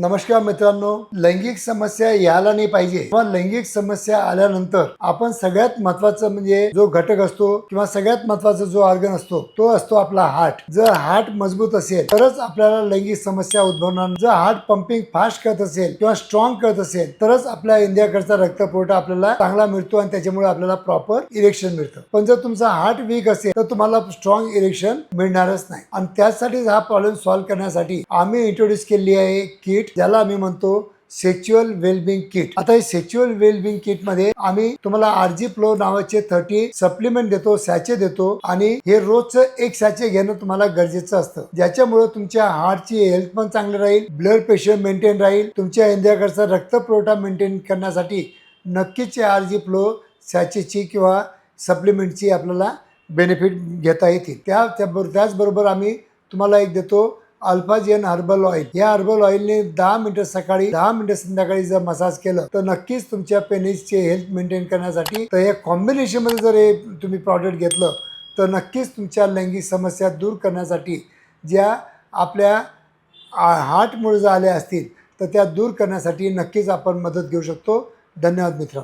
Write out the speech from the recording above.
नमस्कार मित्रांनो, लैंगिक समस्या यायला नाही पाहिजे किंवा लैंगिक समस्या आल्यानंतर आपण सगळ्यात महत्वाचं म्हणजे जो घटक असतो किंवा सगळ्यात महत्वाचा जो ऑर्गन असतो तो असतो आपला हार्ट. जर हार्ट मजबूत असेल तरच आपल्याला लैंगिक समस्या उद्भवणार. जर हार्ट पंपिंग फास्ट करत असेल किंवा स्ट्रॉंग करत असेल तरच आपल्या इंडियाकडचा रक्तपुरवठा आपल्याला चांगला मिळतो आणि त्याच्यामुळे आपल्याला प्रॉपर इरेक्शन मिळतं. पण जर तुमचा हार्ट वीक असेल तर तुम्हाला स्ट्रॉंग इरेक्शन मिळणारच नाही. आणि त्यासाठी हा प्रॉब्लेम सॉल्व्ह करण्यासाठी आम्ही इंट्रोड्यूस केली आहे किट, ज्याला आम्ही म्हणतो सेक्च्युअल वेलबिंग किट. आता हे सेक्च्युअल वेलबिंग किट मध्ये आम्ही तुम्हाला आरजी फ्लो नावाचे 30 सप्लिमेंट देतो, सॅचे देतो आणि हे रोजचं एक सॅचे घेणं तुम्हाला गरजेचं असतं, ज्याच्यामुळे तुमच्या हार्टची हेल्थ पण चांगली राहील, ब्लड प्रेशर मेंटेन राहील, तुमच्या इंडियाकडचा रक्तपुरवठा मेंटेन करण्यासाठी नक्कीच आरजी फ्लो सॅचेची किंवा सप्लिमेंटची आपल्याला बेनिफिट घेता येतील. त्याचबरोबर आम्ही तुम्हाला एक देतो अल्फाजेन हर्बल ऑइल. या हर्बल ऑइलने 10 मिनिटं सकाळी 10 मिनिटं संध्याकाळी जर मसाज केलं तर नक्कीच तुमच्या पेनिसचे हेल्थ मेंटेन करण्यासाठी, तर या कॉम्बिनेशन मध्ये जर हे तुम्ही प्रॉडक्ट घेतलं तर नक्कीच तुमच्या लैंगिक समस्या दूर करण्यासाठी ज्या आपल्या हार्टमुळे झाल्या असतील तर त्या दूर करण्यासाठी नक्कीच आपण मदत घेऊ शकतो. धन्यवाद मित्र.